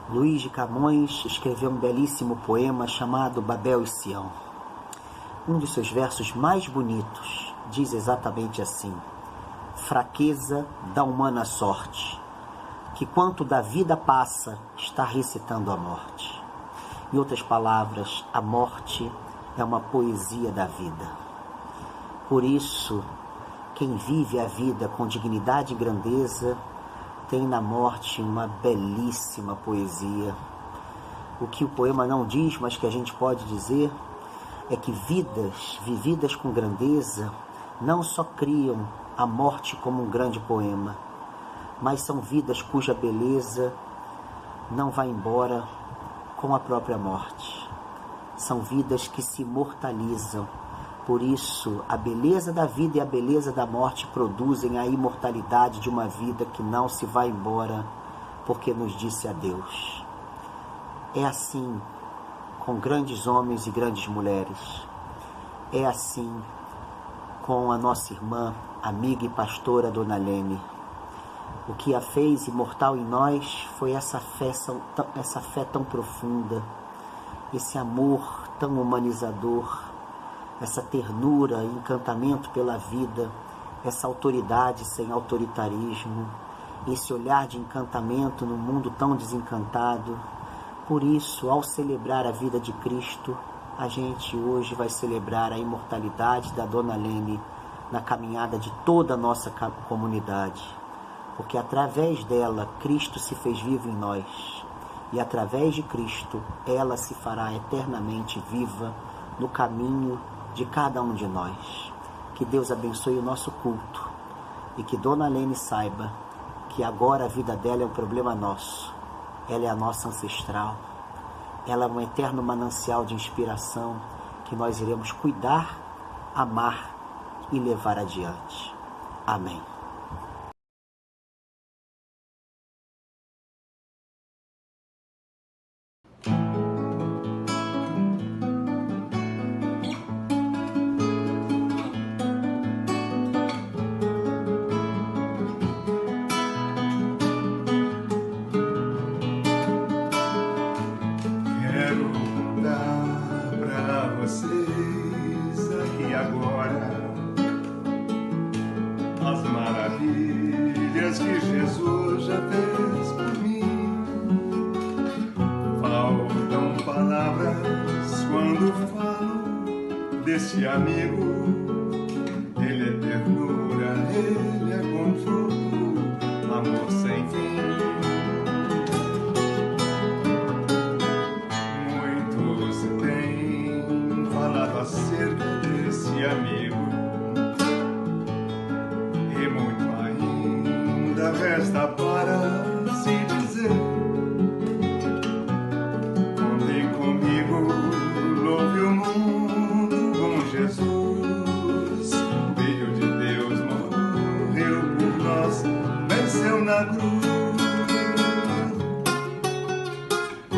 Luís de Camões escreveu um belíssimo poema chamado Babel e Sião. Um de seus versos mais bonitos diz exatamente assim: fraqueza da humana sorte, que quanto da vida passa, está recitando a morte. Em outras palavras, a morte é uma poesia da vida. Por isso, quem vive a vida com dignidade e grandeza, tem na morte uma belíssima poesia. O que o poema não diz, mas que a gente pode dizer, é que vidas vividas com grandeza não só criam a morte como um grande poema, mas são vidas cuja beleza não vai embora com a própria morte. São vidas que se imortalizam. Por isso, a beleza da vida e a beleza da morte produzem a imortalidade de uma vida que não se vai embora, porque nos disse adeus. É assim com grandes homens e grandes mulheres. É assim com a nossa irmã, amiga e pastora Dona Lene. O que a fez imortal em nós foi essa fé tão profunda, esse amor tão humanizador, essa ternura e encantamento pela vida, essa autoridade sem autoritarismo, esse olhar de encantamento num mundo tão desencantado. Por isso, ao celebrar a vida de Cristo, a gente hoje vai celebrar a imortalidade da Dona Lene na caminhada de toda a nossa comunidade, porque através dela, Cristo se fez vivo em nós, e através de Cristo, ela se fará eternamente viva no caminho de cada um de nós. Que Deus abençoe o nosso culto e que Dona Lene saiba que agora a vida dela é um problema nosso. Ela é a nossa ancestral. Ela é um eterno manancial de inspiração que nós iremos cuidar, amar e levar adiante. Amém. Que Jesus já fez por mim. Faltam palavras quando falo desse amigo. Ele é ternura, ele é conforto, amor sem fim. Muitos têm falado acerca desse amigo, e muito resta para se dizer. Contem comigo, louve o mundo com Jesus. O Filho de Deus morreu por nós, venceu na cruz.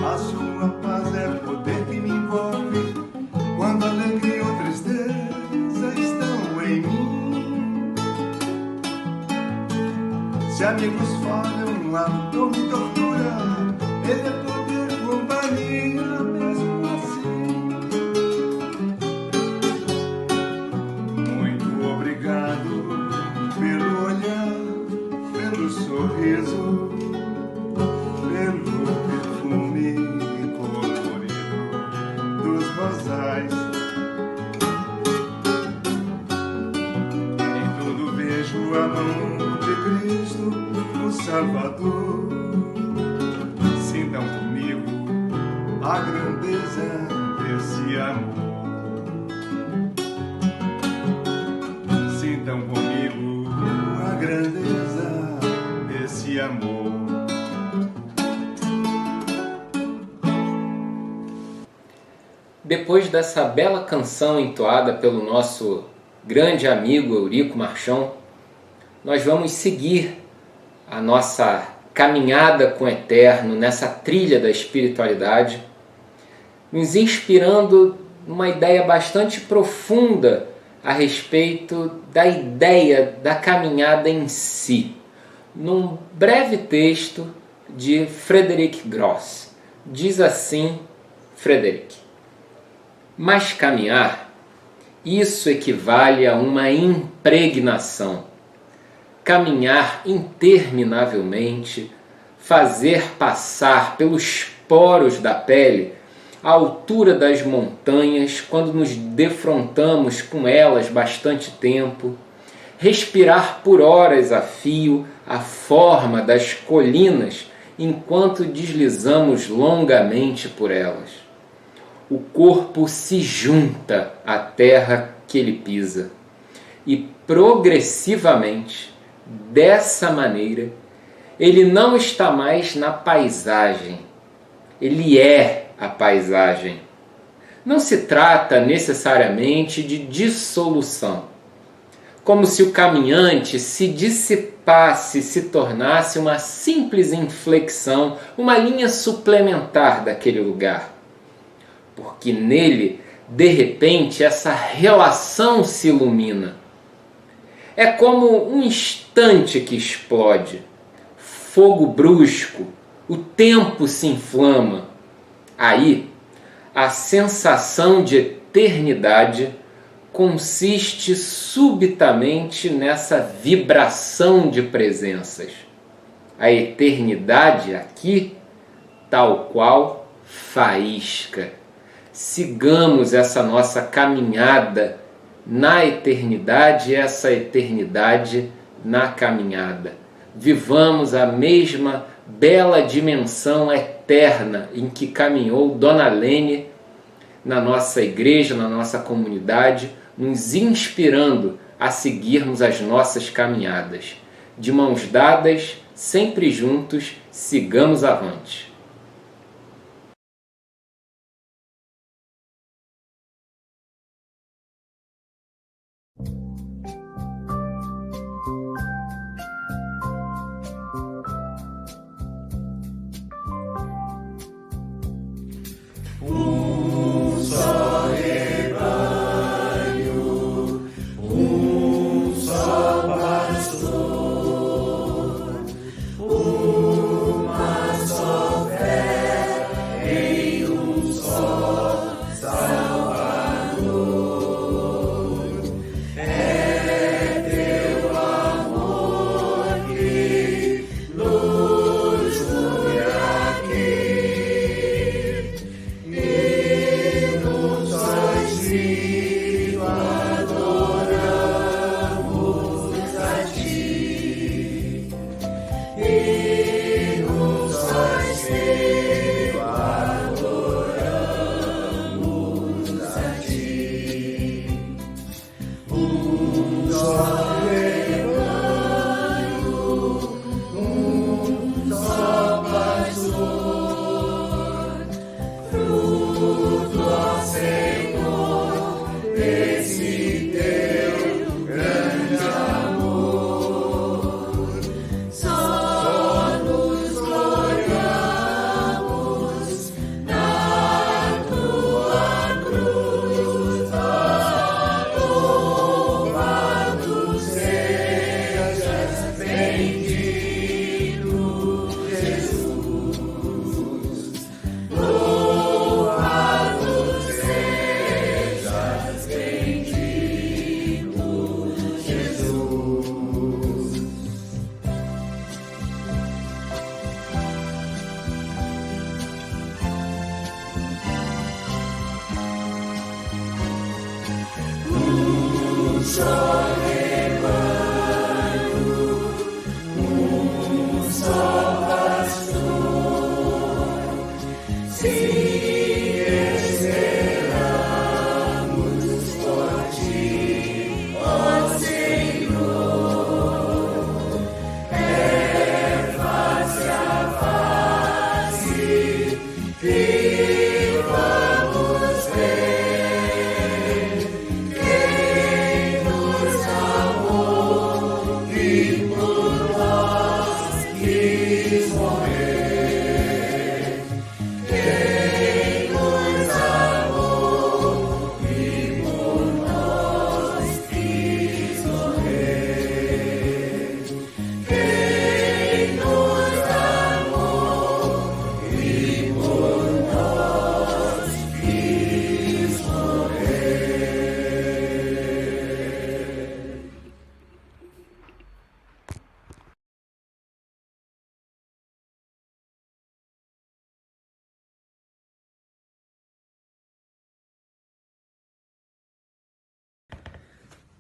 A sua paz é poder que me envolve, quando alegria ou tristeza estão em mim. Se amigos falham, a dor me tortura, ele é poder, companhia, mesmo assim. Muito obrigado pelo olhar, pelo sorriso, pelo perfume colorido dos rosais. Em tudo vejo a mão de Cristo, o Salvador. Sintam comigo a grandeza desse amor. Sintam comigo a grandeza desse amor. Depois dessa bela canção entoada pelo nosso grande amigo Eurico Marchão, nós vamos seguir a nossa caminhada com o Eterno nessa trilha da espiritualidade, nos inspirando numa ideia bastante profunda a respeito da ideia da caminhada em si. Num breve texto de Frederick Gross. Diz assim Frederick: mas caminhar, isso equivale a uma impregnação. Caminhar interminavelmente, fazer passar pelos poros da pele a altura das montanhas quando nos defrontamos com elas bastante tempo, respirar por horas a fio a forma das colinas enquanto deslizamos longamente por elas. O corpo se junta à terra que ele pisa e progressivamente, dessa maneira, ele não está mais na paisagem, ele é a paisagem. Não se trata necessariamente de dissolução, como se o caminhante se dissipasse, se tornasse uma simples inflexão, uma linha suplementar daquele lugar. Porque nele, de repente, essa relação se ilumina. É como um instante que explode, fogo brusco, o tempo se inflama. Aí, a sensação de eternidade consiste subitamente nessa vibração de presenças. A eternidade aqui, tal qual faísca. Sigamos essa nossa caminhada na eternidade, essa eternidade na caminhada. Vivamos a mesma bela dimensão eterna em que caminhou Dona Lene na nossa igreja, na nossa comunidade, nos inspirando a seguirmos as nossas caminhadas. De mãos dadas, sempre juntos, sigamos avante.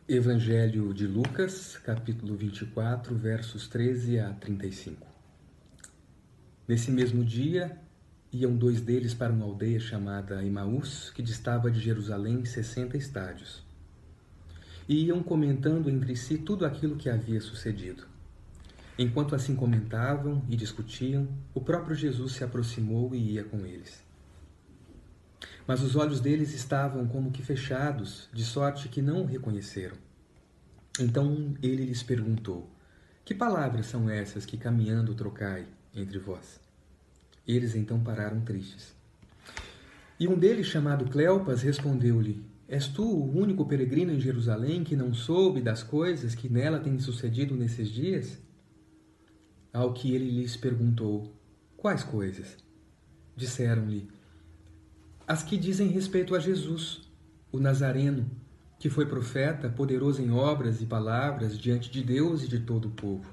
Evangelho de Lucas, capítulo 24, versos 13 a 35. Nesse mesmo dia, iam 2 deles para uma aldeia chamada Emaús, que distava de Jerusalém 60 estádios. E iam comentando entre si tudo aquilo que havia sucedido. Enquanto assim comentavam e discutiam, o próprio Jesus se aproximou e ia com eles. Mas os olhos deles estavam como que fechados, de sorte que não o reconheceram. Então ele lhes perguntou: que palavras são essas que caminhando trocai entre vós? Eles então pararam tristes. E um deles, chamado Cleopas, respondeu-lhe: és tu o único peregrino em Jerusalém que não soube das coisas que nela têm sucedido nesses dias? Ao que ele lhes perguntou: quais coisas? Disseram-lhe: as que dizem respeito a Jesus, o Nazareno, que foi profeta, poderoso em obras e palavras diante de Deus e de todo o povo.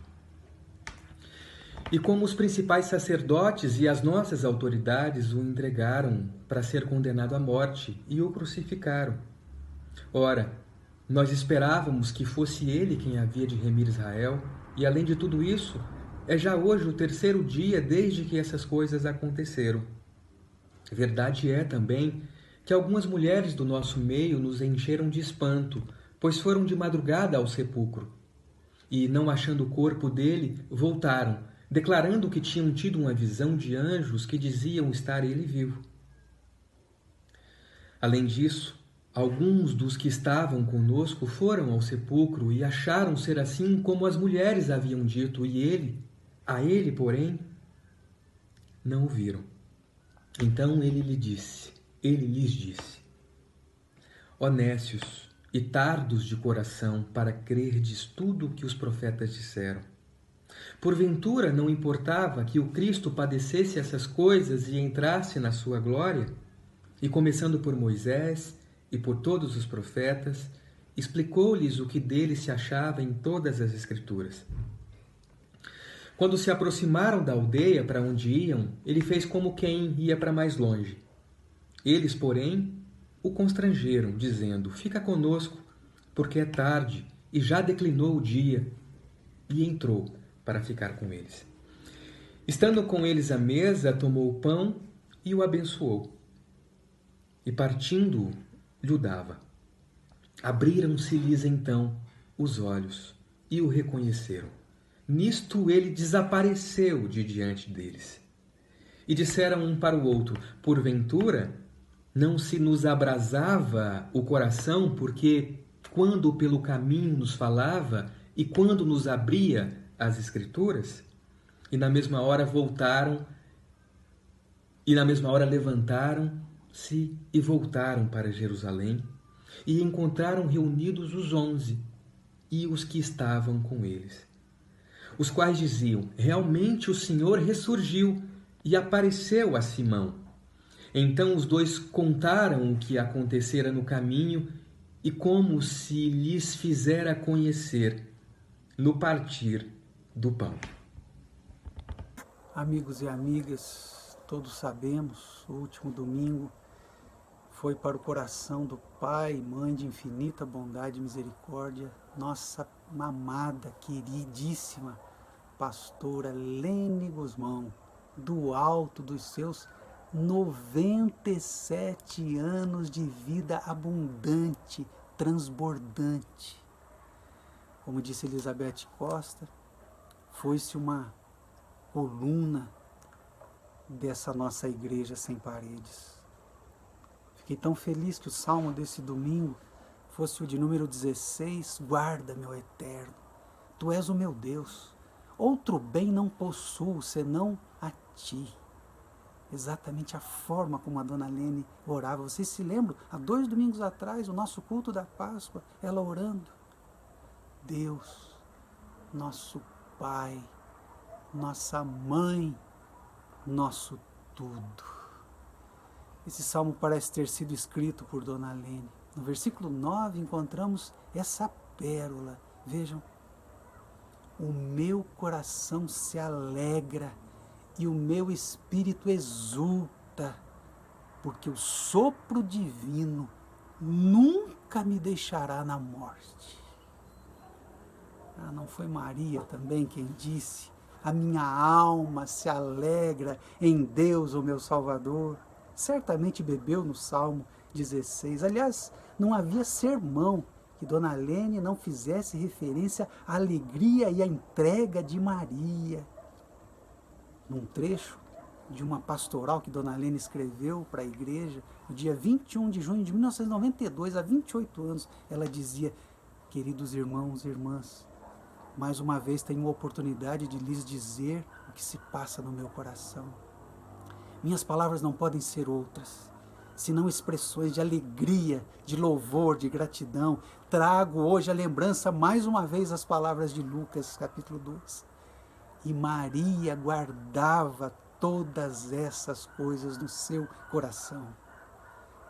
E como os principais sacerdotes e as nossas autoridades o entregaram para ser condenado à morte e o crucificaram. Ora, nós esperávamos que fosse ele quem havia de remir Israel, e além de tudo isso, é já hoje o 3º dia desde que essas coisas aconteceram. Verdade é também que algumas mulheres do nosso meio nos encheram de espanto, pois foram de madrugada ao sepulcro. E, não achando o corpo dele, voltaram, declarando que tinham tido uma visão de anjos que diziam estar ele vivo. Além disso, alguns dos que estavam conosco foram ao sepulcro e acharam ser assim como as mulheres haviam dito, e a ele, porém, não o viram. Então ele lhes disse: ó nécios e tardos de coração para crerdes tudo o que os profetas disseram. Porventura não importava que o Cristo padecesse essas coisas e entrasse na sua glória? E começando por Moisés e por todos os profetas, explicou-lhes o que dele se achava em todas as Escrituras. Quando se aproximaram da aldeia para onde iam, ele fez como quem ia para mais longe. Eles, porém, o constrangeram, dizendo: fica conosco, porque é tarde e já declinou o dia. E entrou para ficar com eles. Estando com eles à mesa, tomou o pão e o abençoou. E partindo-o, lhe dava. Abriram-se-lhes então os olhos e o reconheceram. Nisto ele desapareceu de diante deles. E disseram um para o outro: porventura não se nos abrasava o coração, porque quando pelo caminho nos falava e quando nos abria as Escrituras? E na mesma hora levantaram-se e voltaram para Jerusalém, e encontraram reunidos os 11 e os que estavam com eles, os quais diziam: realmente o Senhor ressurgiu e apareceu a Simão. Então os 2 contaram o que acontecera no caminho e como se lhes fizera conhecer no partir do pão. Amigos e amigas, todos sabemos, o último domingo foi para o coração do Pai, Mãe de infinita bondade e misericórdia, nossa amada, queridíssima pastora Lene Guzmão, do alto dos seus 97 anos de vida abundante, transbordante. Como disse Elizabeth Costa, foi-se uma coluna dessa nossa igreja sem paredes. Fiquei tão feliz que o salmo desse domingo fosse o de número 16, guarda-me, ó Eterno, Tu és o meu Deus, outro bem não possuo senão a Ti. Exatamente a forma como a dona Lene orava. Vocês se lembram? Há 2 domingos atrás, o nosso culto da Páscoa, ela orando. Deus, nosso Pai, nossa Mãe, nosso tudo. Esse salmo parece ter sido escrito por dona Lene. No versículo 9 encontramos essa pérola. Vejam, o meu coração se alegra e o meu espírito exulta, porque o sopro divino nunca me deixará na morte. Não foi Maria também quem disse: a minha alma se alegra em Deus, o meu Salvador? Certamente bebeu no Salmo 16. Aliás, não havia sermão que Dona Lene não fizesse referência à alegria e à entrega de Maria. Num trecho de uma pastoral que Dona Lene escreveu para a igreja, no dia 21 de junho de 1992, há 28 anos, ela dizia: queridos irmãos e irmãs, mais uma vez tenho a oportunidade de lhes dizer o que se passa no meu coração. Minhas palavras não podem ser outras, senão expressões de alegria, de louvor, de gratidão. Trago hoje a lembrança, mais uma vez, as palavras de Lucas, capítulo 2. E Maria guardava todas essas coisas no seu coração.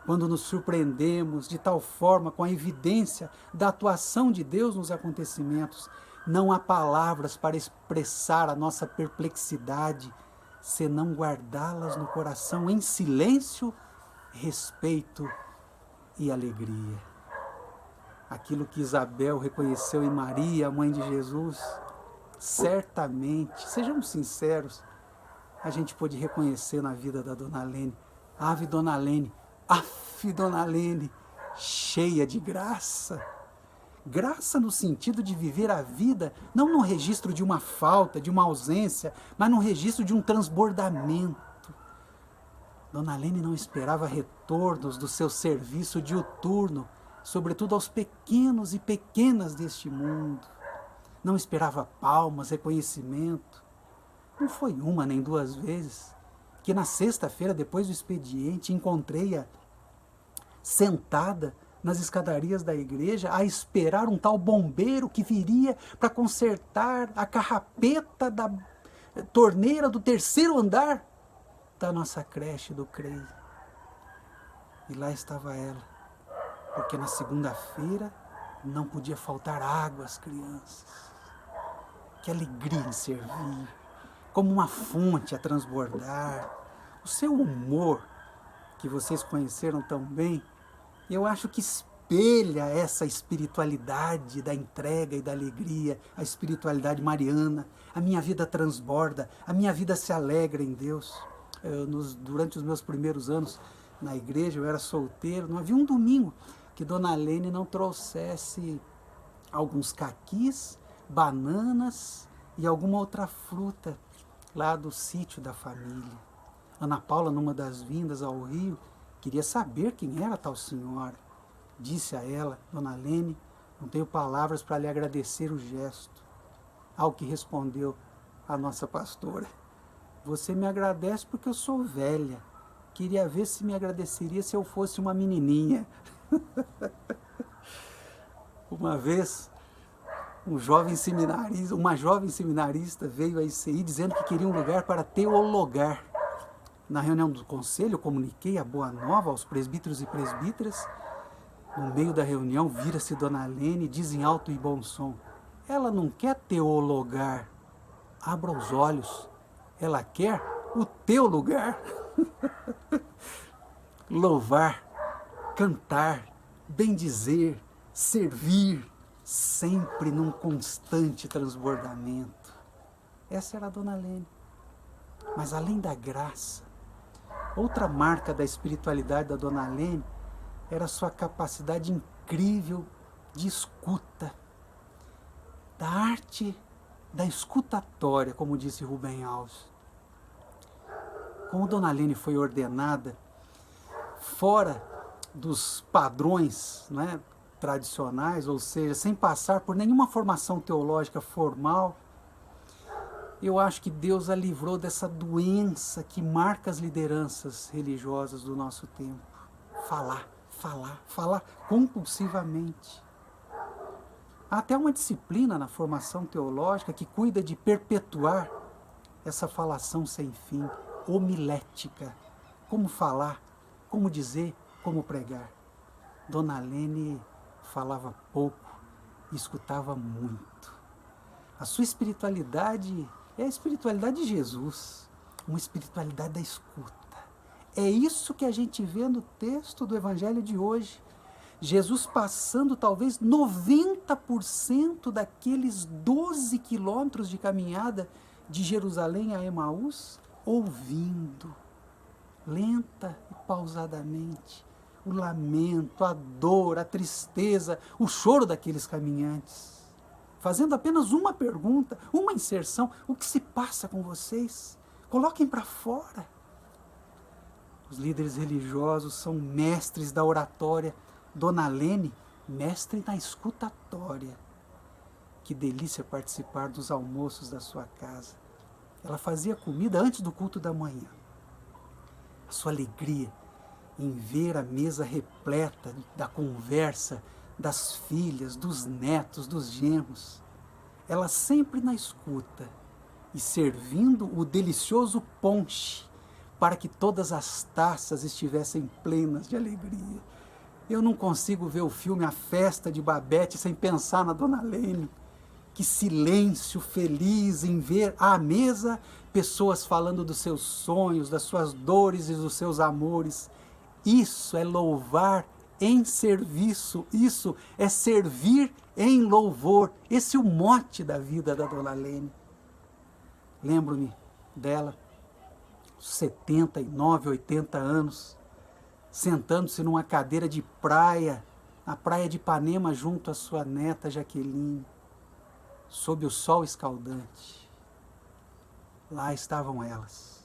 Quando nos surpreendemos de tal forma com a evidência da atuação de Deus nos acontecimentos, não há palavras para expressar a nossa perplexidade, senão guardá-las no coração em silêncio, respeito e alegria. Aquilo que Isabel reconheceu em Maria, a mãe de Jesus, certamente, sejamos sinceros, a gente pôde reconhecer na vida da Dona Lene. Ave Dona Lene, af Dona Lene, cheia de graça. Graça no sentido de viver a vida, não no registro de uma falta, de uma ausência, mas no registro de um transbordamento. Dona Lene não esperava retornos do seu serviço diuturno, sobretudo aos pequenos e pequenas deste mundo. Não esperava palmas, reconhecimento. Não foi uma nem duas vezes que na sexta-feira, depois do expediente, encontrei-a sentada nas escadarias da igreja a esperar um tal bombeiro que viria para consertar a carrapeta da torneira do 3º andar da nossa creche do CREI. E lá estava ela, porque na segunda-feira não podia faltar água às crianças. Que alegria em servir, como uma fonte a transbordar. O seu humor, que vocês conheceram tão bem, eu acho que espelha essa espiritualidade da entrega e da alegria, a espiritualidade mariana. A minha vida transborda, a minha vida se alegra em Deus. Durante os meus primeiros anos na igreja, eu era solteiro, não havia um domingo que Dona Lene não trouxesse alguns caquis, bananas e alguma outra fruta lá do sítio da família. Ana Paula, numa das vindas ao Rio, queria saber quem era a tal senhora. Disse a ela: Dona Lene, não tenho palavras para lhe agradecer o gesto. Ao que respondeu a nossa pastora: você me agradece porque eu sou velha. Queria ver se me agradeceria se eu fosse uma menininha. Uma vez, uma jovem seminarista veio à ICI dizendo que queria um lugar para teologar. Na reunião do conselho, eu comuniquei a boa nova aos presbíteros e presbíteras. No meio da reunião, vira-se Dona Lene e diz em alto e bom som: ela não quer teologar. Abra os olhos. Ela quer o teu lugar. Louvar, cantar, bendizer, servir, sempre num constante transbordamento. Essa era a Dona Lene. Mas além da graça, outra marca da espiritualidade da Dona Lene era a sua capacidade incrível de escuta, da arte da escutatória, como disse Rubem Alves. Como Dona Lene foi ordenada fora dos padrões, né, tradicionais, ou seja, sem passar por nenhuma formação teológica formal, eu acho que Deus a livrou dessa doença que marca as lideranças religiosas do nosso tempo. Falar compulsivamente. Há até uma disciplina na formação teológica que cuida de perpetuar essa falação sem fim, homilética. Como falar, como dizer, como pregar. Dona Lene falava pouco e escutava muito. A sua espiritualidade é a espiritualidade de Jesus, uma espiritualidade da escuta. É isso que a gente vê no texto do Evangelho de hoje. Jesus passando talvez 90% daqueles 12 quilômetros de caminhada de Jerusalém a Emaús, ouvindo, lenta e pausadamente, o lamento, a dor, a tristeza, o choro daqueles caminhantes, fazendo apenas uma pergunta, uma inserção: o que se passa com vocês? Coloquem para fora. Os líderes religiosos são mestres da oratória. Dona Lene, mestre na escutatória. Que delícia participar dos almoços da sua casa. Ela fazia comida antes do culto da manhã. A sua alegria em ver a mesa repleta da conversa das filhas, dos netos, dos genros. Ela sempre na escuta e servindo o delicioso ponche para que todas as taças estivessem plenas de alegria. Eu não consigo ver o filme A Festa de Babette sem pensar na Dona Lene. Que silêncio feliz em ver à mesa pessoas falando dos seus sonhos, das suas dores e dos seus amores. Isso é louvar em serviço, isso é servir em louvor. Esse é o mote da vida da Dona Lene. Lembro-me dela, 79, 80 anos, sentando-se numa cadeira de praia, na praia de Ipanema, junto à sua neta Jaqueline, sob o sol escaldante. Lá estavam elas.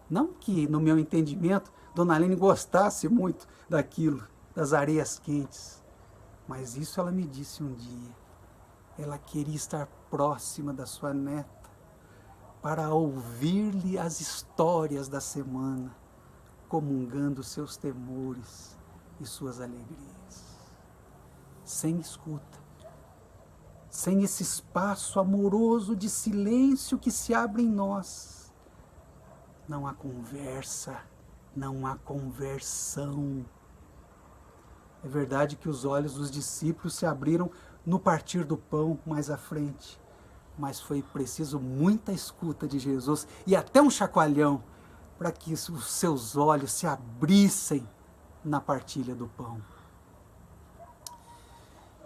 Não que, no meu entendimento, Dona Lene gostasse muito daquilo, das areias quentes, mas isso ela me disse um dia. Ela queria estar próxima da sua neta para ouvir-lhe as histórias da semana, comungando seus temores e suas alegrias. Sem escuta, sem esse espaço amoroso de silêncio que se abre em nós, não há conversa, não há conversão. É verdade que os olhos dos discípulos se abriram no partir do pão mais à frente, mas foi preciso muita escuta de Jesus e até um chacoalhão para que os seus olhos se abrissem na partilha do pão.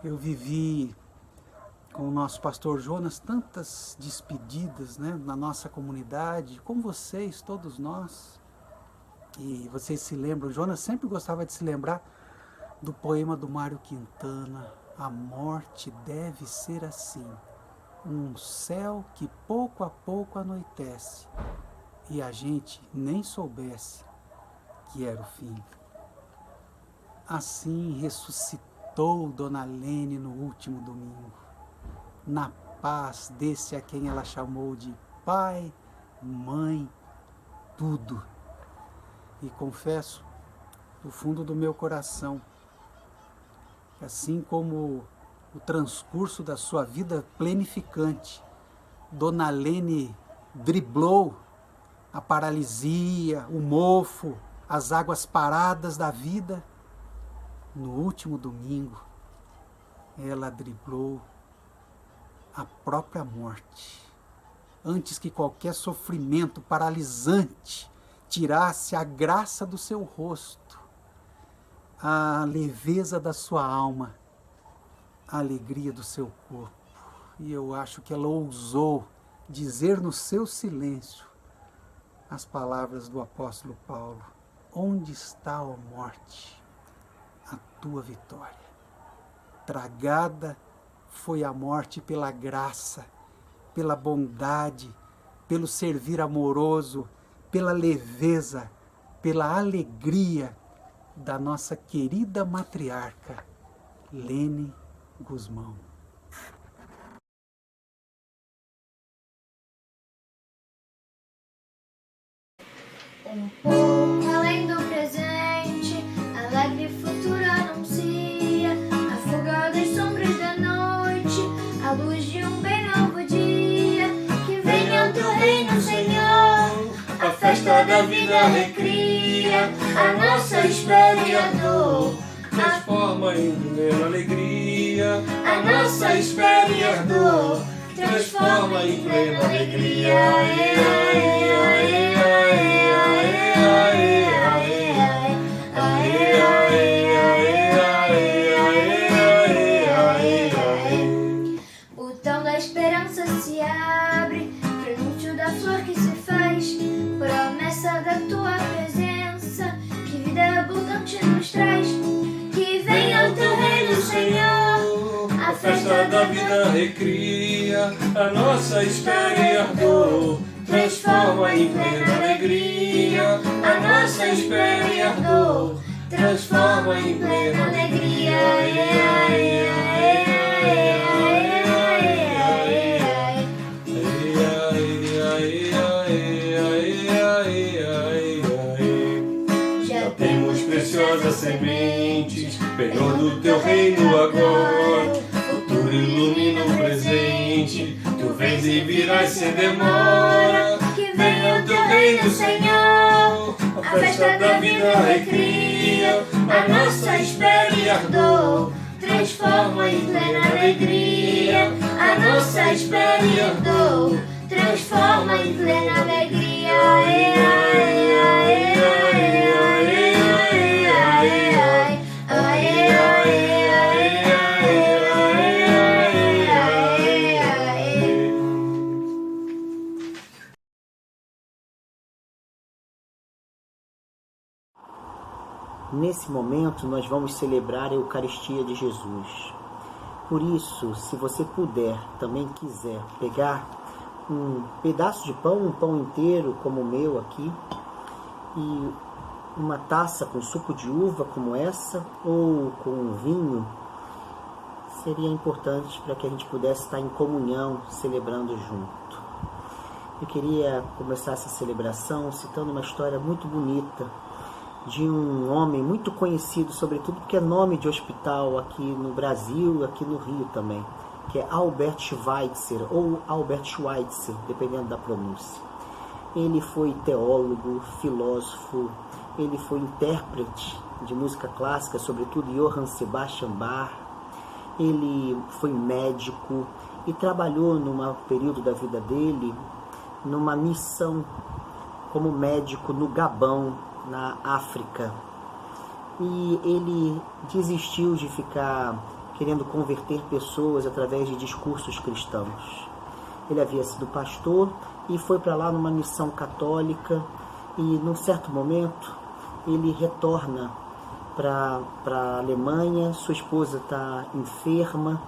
Eu vivi com o nosso pastor Jonas tantas despedidas, né, na nossa comunidade, com vocês, todos nós. E vocês se lembram, Jonas sempre gostava de se lembrar do poema do Mário Quintana: a morte deve ser assim, um céu que pouco a pouco anoitece, e a gente nem soubesse que era o fim. Assim ressuscitou Dona Lene no último domingo, na paz desse a quem ela chamou de pai, mãe, tudo. E confesso, do fundo do meu coração, que assim como o transcurso da sua vida plenificante, Dona Lene driblou a paralisia, o mofo, as águas paradas da vida. No último domingo, ela driblou a própria morte, antes que qualquer sofrimento paralisante tirasse a graça do seu rosto, a leveza da sua alma, a alegria do seu corpo. E eu acho que ela ousou dizer no seu silêncio as palavras do apóstolo Paulo: onde está, ó morte, a tua vitória? Tragada foi a morte pela graça, pela bondade, pelo servir amoroso, pela leveza, pela alegria da nossa querida matriarca, Lene Gusmão. Um pouco além do presente, alegre futuro anuncia a fuga das sombras da noite, a luz de um bem novo dia. Que venha o teu reino, Senhor, a festa da vida recria a nossa espera e a dor, transforma em plena alegria a nossa espera e a dor, transforma em plena alegria. festa da tua presença, que vida abundante nos traz. Que venha o teu reino, Senhor, a festa da vida recria a nossa espera e ardor, transforma em plena alegria a nossa espera e ardor, transforma em plena alegria. Já temos preciosas sementes, Penhor do teu reino agora, futuro ilumina o presente, tu vens e virás sem demora. Que venha o teu reino, Senhor, a festa da vida recria a nossa espera e ardor, transforma em plena alegria a nossa espera e ardor, transforma em plena alegria. Nesse momento, nós vamos celebrar a Eucaristia de Jesus. Por isso, se você puder, também quiser, pegar um pedaço de pão, um pão inteiro, como o meu aqui, e uma taça com suco de uva como essa, ou com vinho, seria importante para que a gente pudesse estar em comunhão, celebrando junto. Eu queria começar essa celebração citando uma história muito bonita de um homem muito conhecido, sobretudo porque é nome de hospital aqui no Brasil, aqui no Rio também, que é Albert Schweitzer, ou Albert Schweitzer, dependendo da pronúncia. Ele foi teólogo, filósofo, ele foi intérprete de música clássica, sobretudo Johann Sebastian Bach. Ele foi médico e trabalhou num período da vida dele numa missão como médico no Gabão, na África. E ele desistiu de ficar querendo converter pessoas através de discursos cristãos. Ele havia sido pastor e foi para lá numa missão católica, e num certo momento ele retorna para a Alemanha, sua esposa está enferma,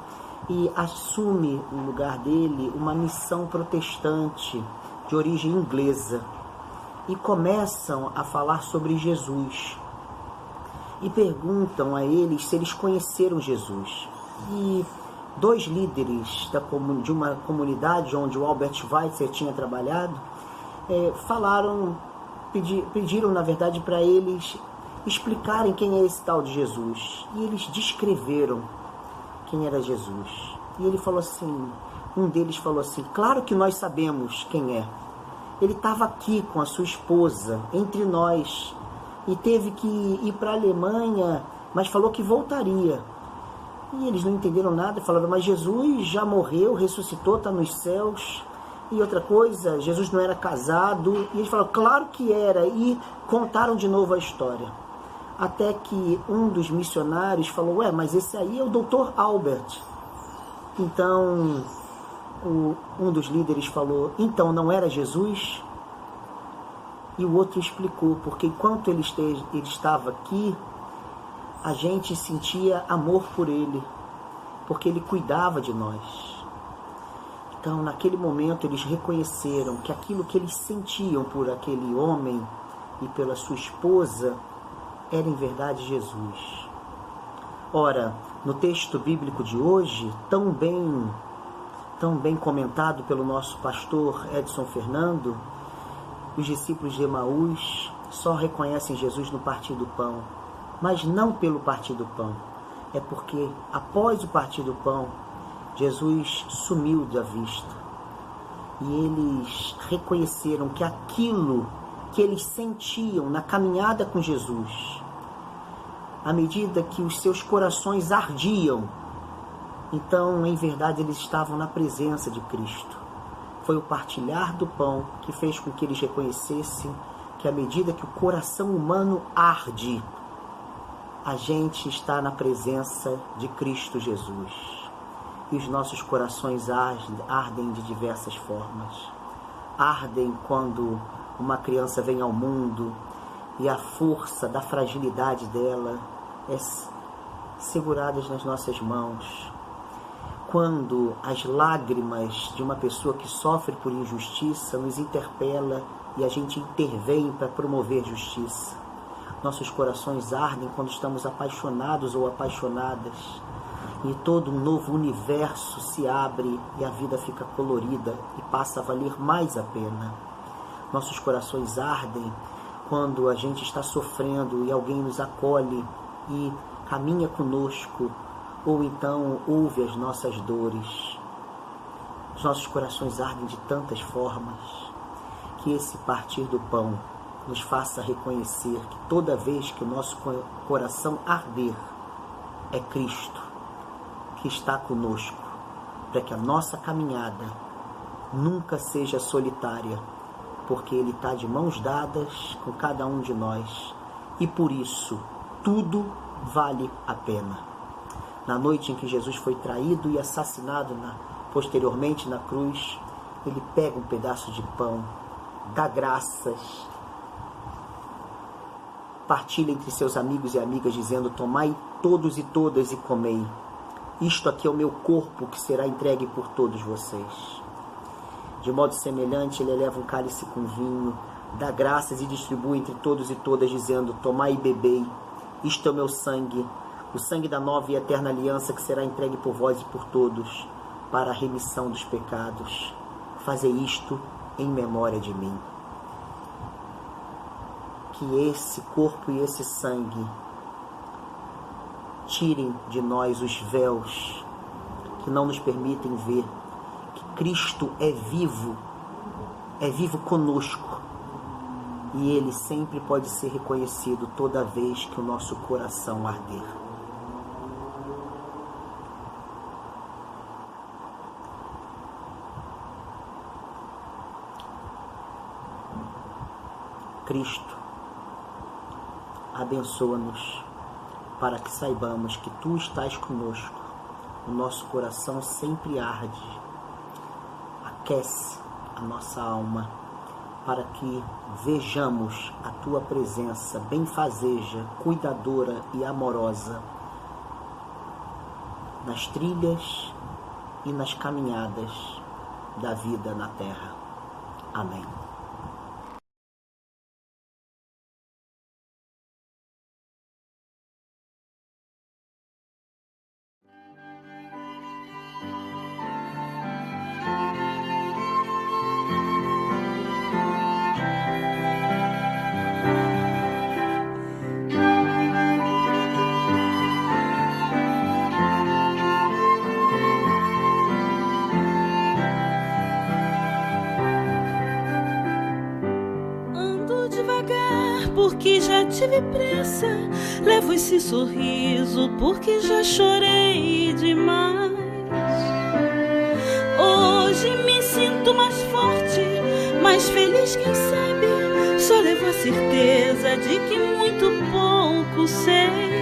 e assume no lugar dele uma missão protestante de origem inglesa, e começam a falar sobre Jesus e perguntam a eles se eles conheceram Jesus. E dois líderes de uma comunidade onde o Albert Schweitzer tinha trabalhado pediram na verdade para eles explicarem quem é esse tal de Jesus, e eles descreveram quem era Jesus. E ele falou assim, um deles falou assim: claro que nós sabemos quem é. Ele estava aqui com a sua esposa, entre nós, e teve que ir para a Alemanha, mas falou que voltaria. E eles não entenderam nada, falaram: mas Jesus já morreu, ressuscitou, está nos céus. E outra coisa, Jesus não era casado. E eles falaram: claro que era, e contaram de novo a história. Até que um dos missionários falou: ué, mas esse aí é o Dr. Albert. Então um dos líderes falou: então não era Jesus? E o outro explicou: porque enquanto ele estava aqui, a gente sentia amor por ele, porque ele cuidava de nós. Então, naquele momento, eles reconheceram que aquilo que eles sentiam por aquele homem e pela sua esposa era em verdade Jesus. Ora, no texto bíblico de hoje, tão bem comentado pelo nosso pastor Edson Fernando, os discípulos de Emaús só reconhecem Jesus no partir do pão, mas não pelo partir do pão. É porque após o partir do pão, Jesus sumiu da vista. E eles reconheceram que aquilo que eles sentiam na caminhada com Jesus, à medida que os seus corações ardiam, então, em verdade, eles estavam na presença de Cristo. Foi o partilhar do pão que fez com que eles reconhecessem que, à medida que o coração humano arde, a gente está na presença de Cristo Jesus. E os nossos corações ardem de diversas formas. Ardem quando uma criança vem ao mundo e a força da fragilidade dela é segurada nas nossas mãos. Quando as lágrimas de uma pessoa que sofre por injustiça nos interpela e a gente intervém para promover justiça. Nossos corações ardem quando estamos apaixonados ou apaixonadas e todo um novo universo se abre e a vida fica colorida e passa a valer mais a pena. Nossos corações ardem quando a gente está sofrendo e alguém nos acolhe e caminha conosco, ou então ouve as nossas dores. Os nossos corações ardem de tantas formas. Que esse partir do pão nos faça reconhecer que toda vez que o nosso coração arder, é Cristo que está conosco, para que a nossa caminhada nunca seja solitária, porque Ele está de mãos dadas com cada um de nós, e por isso tudo vale a pena. Na noite em que Jesus foi traído e assassinado posteriormente na cruz, Ele pega um pedaço de pão, dá graças, partilha entre seus amigos e amigas, dizendo: tomai todos e todas e comei. Isto aqui é o meu corpo que será entregue por todos vocês. De modo semelhante, ele eleva um cálice com vinho, dá graças e distribui entre todos e todas, dizendo: tomai e bebei. Isto é o meu sangue, o sangue da nova e eterna aliança que será entregue por vós e por todos, para a remissão dos pecados. Fazei isto em memória de mim. Que esse corpo e esse sangue tirem de nós os véus que não nos permitem ver que Cristo é vivo conosco, e Ele sempre pode ser reconhecido toda vez que o nosso coração arder. Cristo, abençoa-nos para que saibamos que Tu estás conosco. O nosso coração sempre arde, aquece a nossa alma, para que vejamos a Tua presença benfazeja, cuidadora e amorosa nas trilhas e nas caminhadas da vida na terra. Amém. Porque já tive pressa, levo esse sorriso porque já chorei demais. Hoje me sinto mais forte, mais feliz, quem sabe. Só levo a certeza de que muito pouco sei.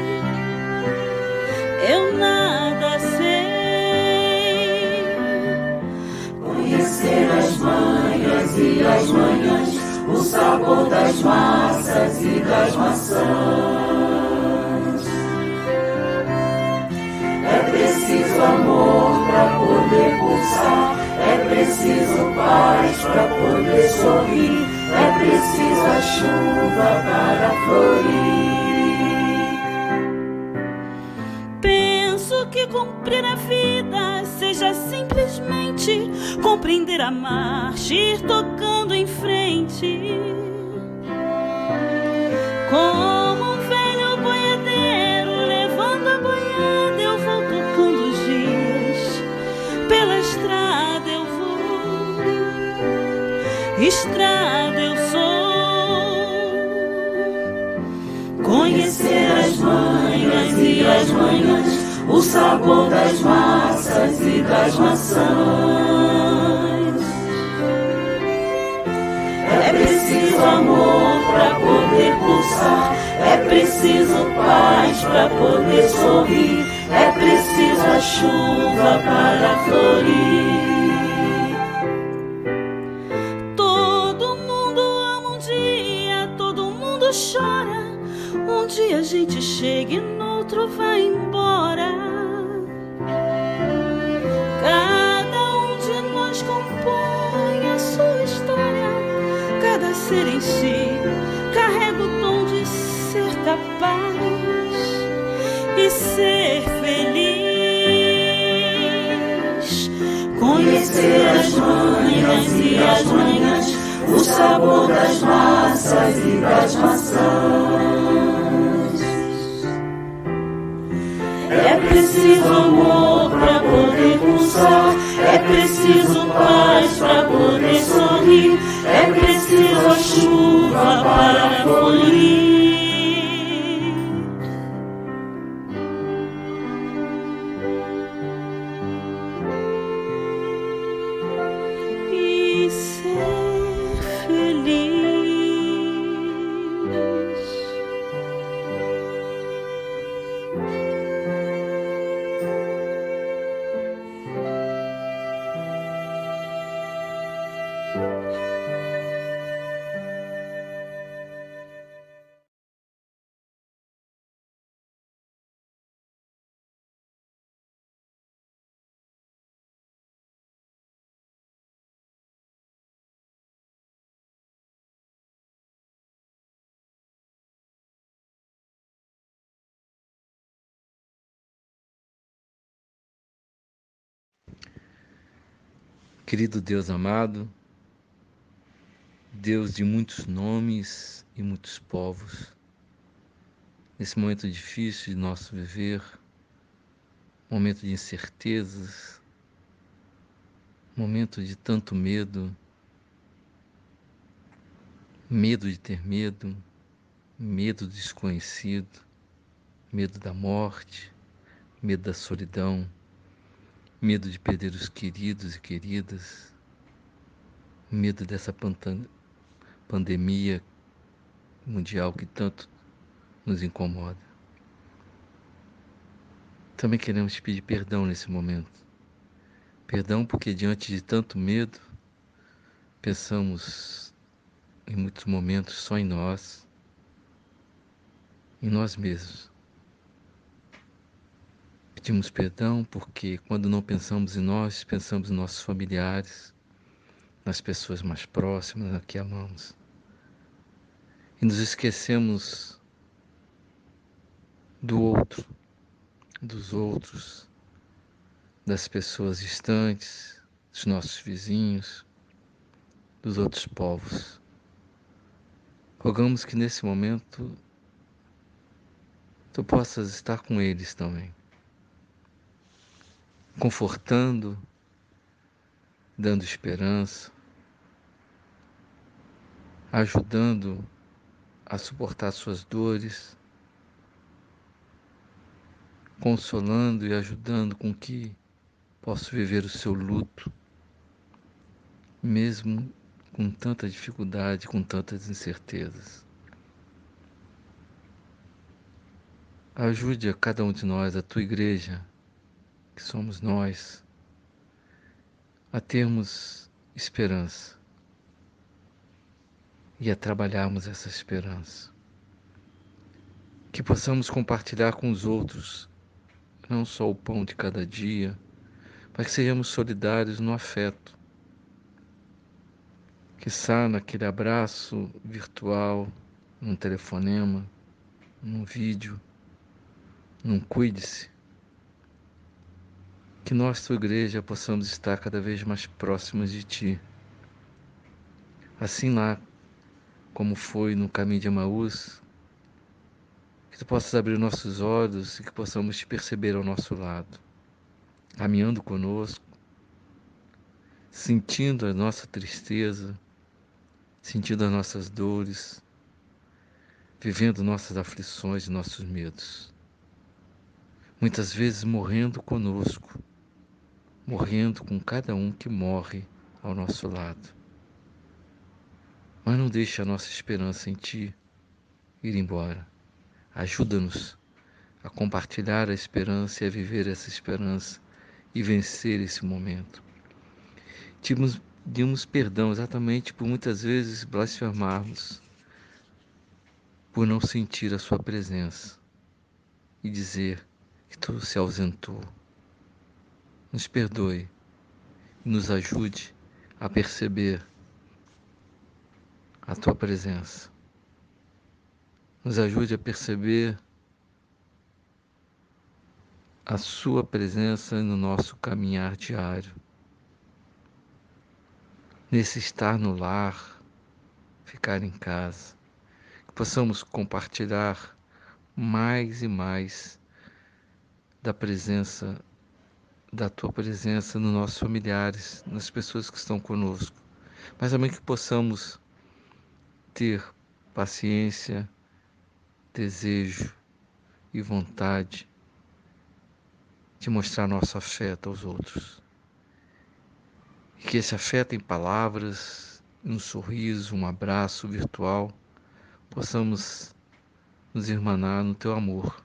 Eu nada sei. Conhecer as manhas e as manhãs, o sabor das massas e das maçãs. É preciso amor para poder pulsar, é preciso paz para poder sorrir, é preciso a chuva para florir. Penso que cumprir a vida seja simplesmente compreender a marcha, ir tocando em frente. Como um velho boiadeiro levando a boiada, eu vou tocando os dias. Pela estrada eu vou, estrada eu sou. Conhecer as manhas e as manhãs, o sabor das massas e das maçãs. É preciso amor para poder pulsar, é preciso paz para poder sorrir, é preciso a chuva para florir. Todo mundo ama mundo chora, um dia a gente chega e no outro vai embora. Cada um de nós compõe a sua história, cada ser em si carrega o dom de ser capaz e ser feliz. Conhecer as manhas e as manhãs, o sabor das massas e das maçãs. É preciso amor para poder pulsar, é preciso paz para poder sorrir, é preciso a chuva para florir. E ser feliz. Querido Deus amado, Deus de muitos nomes e muitos povos, nesse momento difícil de nosso viver, momento de incertezas, momento de tanto medo, medo de ter medo, medo do desconhecido, medo da morte, medo da solidão, medo de perder os queridos e queridas, medo dessa pandemia mundial que tanto nos incomoda. Também queremos te pedir perdão nesse momento. Perdão porque diante de tanto medo, pensamos em muitos momentos só em nós mesmos. Pedimos perdão porque quando não pensamos em nós, pensamos em nossos familiares, nas pessoas mais próximas, a que amamos. E nos esquecemos do outro, dos outros, das pessoas distantes, dos nossos vizinhos, dos outros povos. Rogamos que nesse momento tu possas estar com eles também, confortando, dando esperança, ajudando a suportar suas dores, consolando e ajudando com que possa viver o seu luto, mesmo com tanta dificuldade, com tantas incertezas. Ajude a cada um de nós, a tua igreja, que somos nós, a termos esperança e a trabalharmos essa esperança. Que possamos compartilhar com os outros, não só o pão de cada dia, mas que sejamos solidários no afeto. Quiçá naquele abraço virtual, num telefonema, num vídeo, num cuide-se. Que nós, tua igreja, possamos estar cada vez mais próximos de ti. Assim lá, como foi no caminho de Emaús, que tu possas abrir nossos olhos e que possamos te perceber ao nosso lado, caminhando conosco, sentindo a nossa tristeza, sentindo as nossas dores, vivendo nossas aflições e nossos medos. Muitas vezes morrendo conosco, morrendo com cada um que morre ao nosso lado. Mas não deixe a nossa esperança em ti ir embora. Ajuda-nos a compartilhar a esperança e a viver essa esperança e vencer esse momento. Pedimos perdão exatamente por muitas vezes blasfemarmos por não sentir a sua presença e dizer que tudo se ausentou. Nos perdoe e nos ajude a perceber a tua presença. Nos ajude a perceber a sua presença no nosso caminhar diário. Nesse estar no lar, ficar em casa, que possamos compartilhar mais e mais da tua presença nos nossos familiares, nas pessoas que estão conosco, mas também que possamos ter paciência, desejo e vontade de mostrar nosso afeto aos outros. E que esse afeto em palavras, um sorriso, um abraço virtual, possamos nos irmanar no teu amor.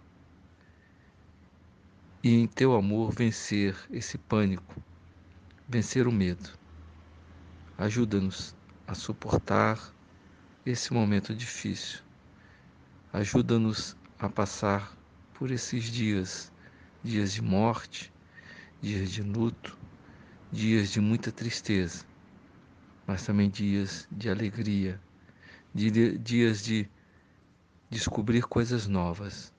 E em teu amor vencer esse pânico, vencer o medo. Ajuda-nos a suportar esse momento difícil. Ajuda-nos a passar por esses dias de morte, dias de luto, dias de muita tristeza, mas também dias de alegria, dias de descobrir coisas novas,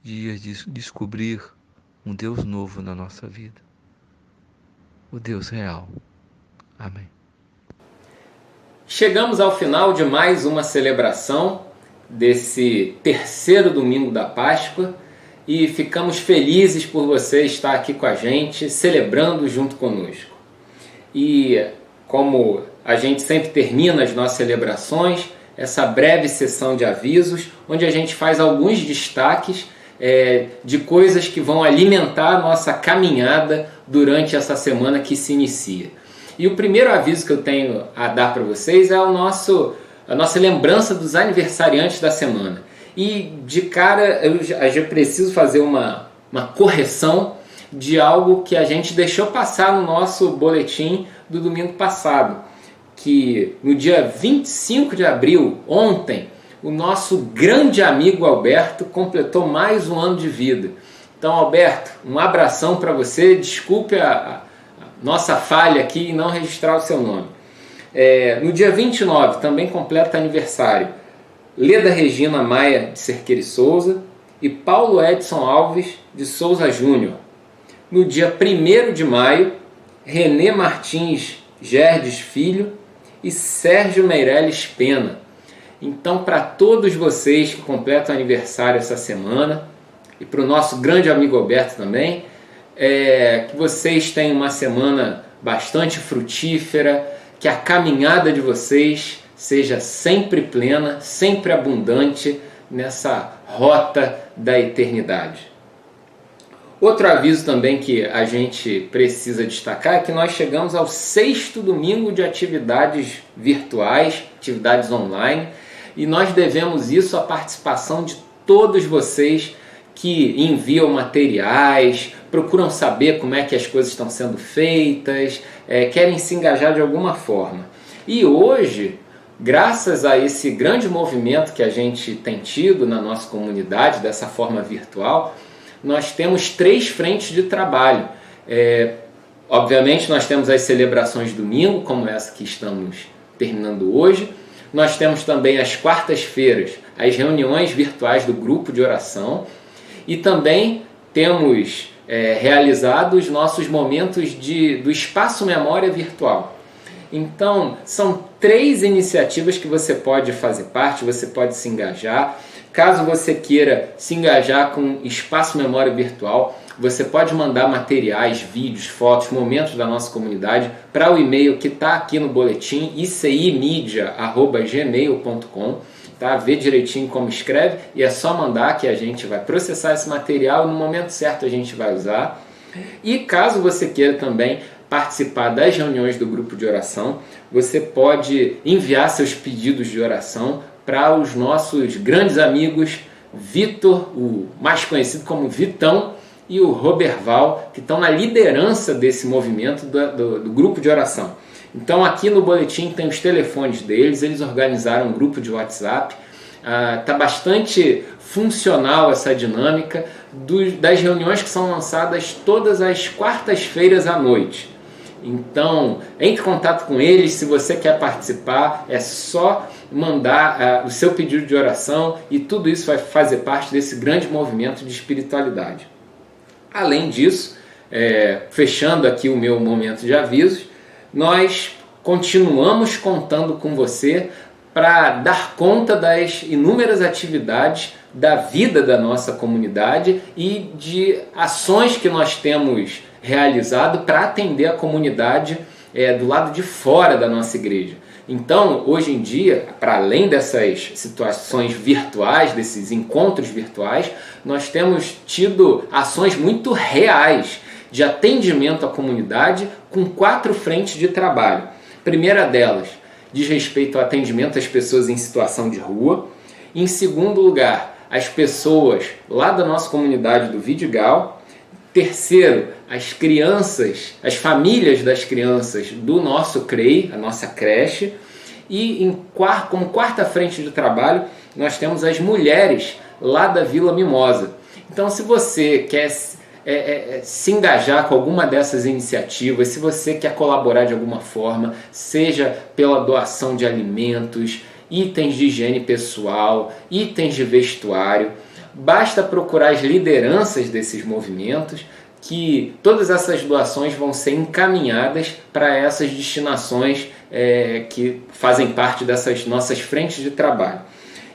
dias de descobrir um Deus novo na nossa vida, o Deus real. Amém. Chegamos ao final de mais uma celebração desse terceiro domingo da Páscoa e ficamos felizes por você estar aqui com a gente, celebrando junto conosco. E como a gente sempre termina as nossas celebrações, essa breve sessão de avisos, onde a gente faz alguns destaques de coisas que vão alimentar a nossa caminhada durante essa semana que se inicia. E o primeiro aviso que eu tenho a dar para vocês é a nossa lembrança dos aniversariantes da semana. E de cara eu já preciso fazer uma correção de algo que a gente deixou passar no nosso boletim do domingo passado. Que no dia 25 de abril, ontem, o nosso grande amigo Alberto completou mais um ano de vida. Então, Alberto, um abração para você. Desculpe a nossa falha aqui em não registrar o seu nome. No dia 29, também completa aniversário, Leda Regina Maia de Cerqueira e Souza e Paulo Edson Alves de Souza Júnior. No dia 1º de maio, Renê Martins Gerdes Filho e Sérgio Meirelles Pena. Então, para todos vocês que completam aniversário essa semana, e para o nosso grande amigo Alberto também, que vocês tenham uma semana bastante frutífera, que a caminhada de vocês seja sempre plena, sempre abundante nessa rota da eternidade. Outro aviso também que a gente precisa destacar é que nós chegamos ao 6º domingo de atividades virtuais, atividades online, e nós devemos isso à participação de todos vocês que enviam materiais, procuram saber como é que as coisas estão sendo feitas, querem se engajar de alguma forma. E hoje, graças a esse grande movimento que a gente tem tido na nossa comunidade, dessa forma virtual, nós temos 3 frentes de trabalho. Obviamente nós temos as celebrações de domingo, como essa que estamos terminando hoje. Nós temos também às quartas-feiras as reuniões virtuais do grupo de oração. E também temos realizado os nossos momentos do Espaço Memória Virtual. Então, são 3 iniciativas que você pode fazer parte, você pode se engajar. Caso você queira se engajar com Espaço Memória Virtual, você pode mandar materiais, vídeos, fotos, momentos da nossa comunidade para o e-mail que está aqui no boletim, icimedia@gmail.com. Tá? Vê direitinho como escreve e é só mandar que a gente vai processar esse material e no momento certo a gente vai usar. E caso você queira também participar das reuniões do grupo de oração, você pode enviar seus pedidos de oração para os nossos grandes amigos Vitor, o mais conhecido como Vitão, e o Roberval, que estão na liderança desse movimento do grupo de oração. Então aqui no boletim tem os telefones deles, eles organizaram um grupo de WhatsApp Está bastante funcional essa dinâmica das reuniões que são lançadas todas as quartas-feiras à noite. Então, entre em contato com eles. Se você quer participar, é só mandar o seu pedido de oração, e tudo isso vai fazer parte desse grande movimento de espiritualidade. Além disso, fechando aqui o meu momento de avisos, nós continuamos contando com você para dar conta das inúmeras atividades da vida da nossa comunidade e de ações que nós temos realizado para atender a comunidade do lado de fora da nossa igreja. Então, hoje em dia, para além dessas situações virtuais, desses encontros virtuais, nós temos tido ações muito reais de atendimento à comunidade com 4 frentes de trabalho. A primeira delas diz respeito ao atendimento às pessoas em situação de rua. Em segundo lugar, as pessoas lá da nossa comunidade do Vidigal. Terceiro, as crianças, as famílias das crianças do nosso CREI, a nossa creche. E como quarta frente de trabalho, nós temos as mulheres lá da Vila Mimosa. Então, se você quer se engajar com alguma dessas iniciativas, se você quer colaborar de alguma forma, seja pela doação de alimentos, itens de higiene pessoal, itens de vestuário, basta procurar as lideranças desses movimentos, que todas essas doações vão ser encaminhadas para essas destinações que fazem parte dessas nossas frentes de trabalho.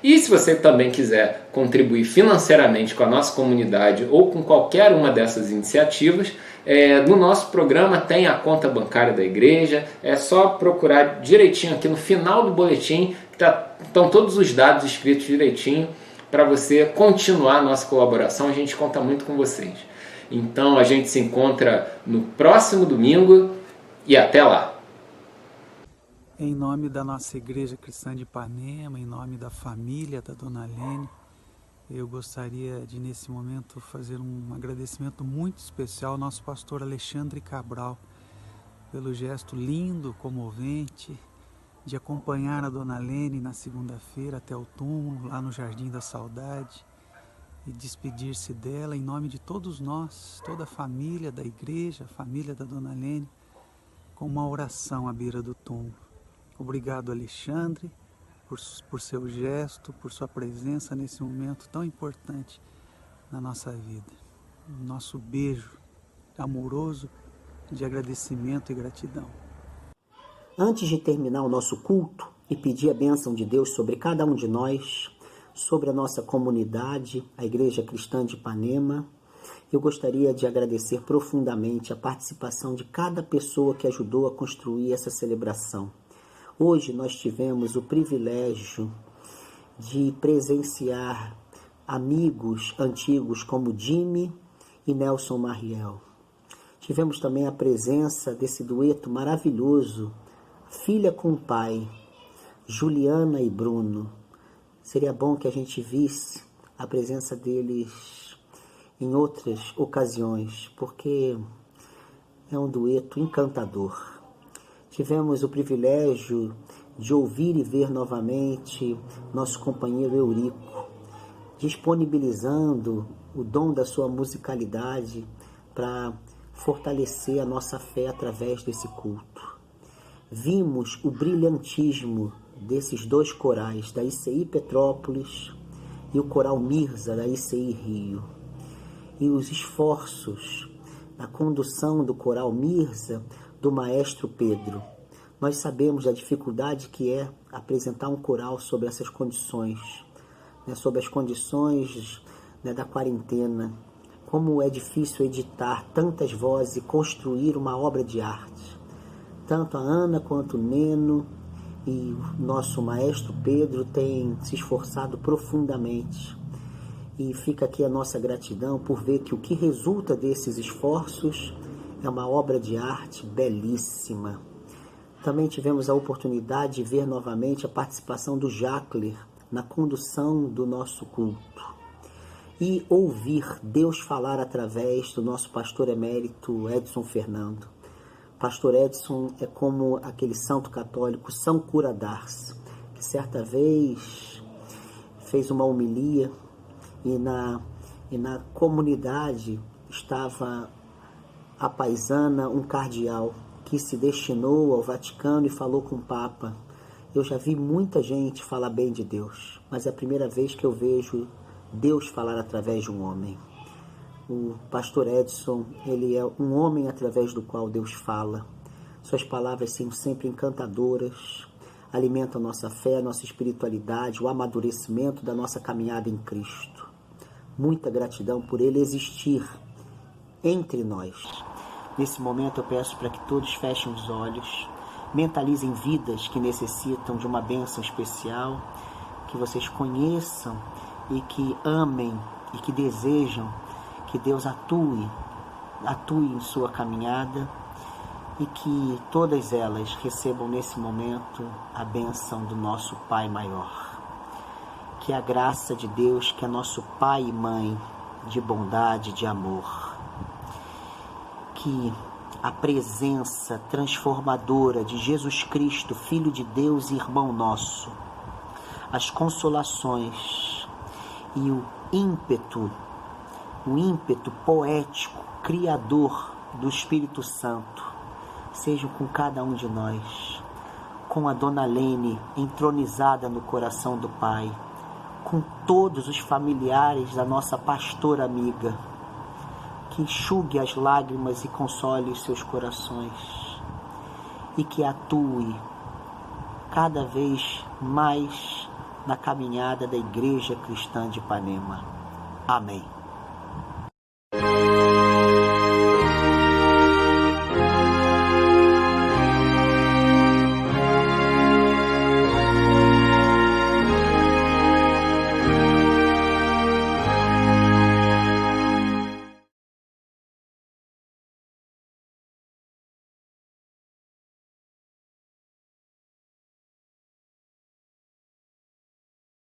E se você também quiser contribuir financeiramente com a nossa comunidade ou com qualquer uma dessas iniciativas, no nosso programa tem a conta bancária da igreja. É só procurar direitinho aqui no final do boletim, que estão todos os dados escritos direitinho para você continuar a nossa colaboração. A gente conta muito com vocês. Então a gente se encontra no próximo domingo e até lá. Em nome da nossa Igreja Cristã de Ipanema, em nome da família da Dona Lene, eu gostaria de, nesse momento, fazer um agradecimento muito especial ao nosso pastor Alexandre Cabral, pelo gesto lindo, comovente, de acompanhar a Dona Lene na segunda-feira até o túmulo, lá no Jardim da Saudade, e despedir-se dela em nome de todos nós, toda a família da igreja, a família da Dona Lene, com uma oração à beira do túmulo. Obrigado, Alexandre, por seu gesto, por sua presença nesse momento tão importante na nossa vida. Nosso beijo amoroso de agradecimento e gratidão. Antes de terminar o nosso culto e pedir a bênção de Deus sobre cada um de nós, sobre a nossa comunidade, a Igreja Cristã de Ipanema, eu gostaria de agradecer profundamente a participação de cada pessoa que ajudou a construir essa celebração. Hoje nós tivemos o privilégio de presenciar amigos antigos como Jimmy e Nelson Mariel. Tivemos também a presença desse dueto maravilhoso, filha com pai, Juliana e Bruno. Seria bom que a gente visse a presença deles em outras ocasiões, porque é um dueto encantador. Tivemos o privilégio de ouvir e ver novamente nosso companheiro Eurico, disponibilizando o dom da sua musicalidade para fortalecer a nossa fé através desse culto. Vimos o brilhantismo desses 2 corais, da ICI Petrópolis e o coral Mirza, da ICI Rio. E os esforços na condução do coral Mirza, do maestro Pedro. Nós sabemos da dificuldade que é apresentar um coral sobre essas condições, sobre as condições da quarentena. Como é difícil editar tantas vozes e construir uma obra de arte. Tanto a Ana quanto o Neno e o nosso maestro Pedro têm se esforçado profundamente. E fica aqui a nossa gratidão por ver que o que resulta desses esforços é uma obra de arte belíssima. Também tivemos a oportunidade de ver novamente a participação do Jacler na condução do nosso culto. E ouvir Deus falar através do nosso pastor emérito Edson Fernando. Pastor Edson é como aquele santo católico São Cura d'Ars, que certa vez fez uma homilia e na comunidade estava a paisana, um cardeal, que se destinou ao Vaticano e falou com o Papa. Eu já vi muita gente falar bem de Deus, mas é a primeira vez que eu vejo Deus falar através de um homem. O pastor Edson, ele é um homem através do qual Deus fala. Suas palavras são sempre encantadoras, alimentam nossa fé, nossa espiritualidade, o amadurecimento da nossa caminhada em Cristo. Muita gratidão por ele existir entre nós. Nesse momento eu peço para que todos fechem os olhos, mentalizem vidas que necessitam de uma bênção especial, que vocês conheçam e que amem e que desejam que Deus atue em sua caminhada e que todas elas recebam nesse momento a bênção do nosso Pai maior. Que a graça de Deus, que é nosso Pai e Mãe de bondade, de amor, que a presença transformadora de Jesus Cristo, Filho de Deus e irmão nosso, as consolações e o ímpeto poético, criador do Espírito Santo, sejam com cada um de nós, com a Dona Lene entronizada no coração do Pai, com todos os familiares da nossa pastora amiga, que enxugue as lágrimas e console os seus corações e que atue cada vez mais na caminhada da Igreja Cristã de Ipanema. Amém.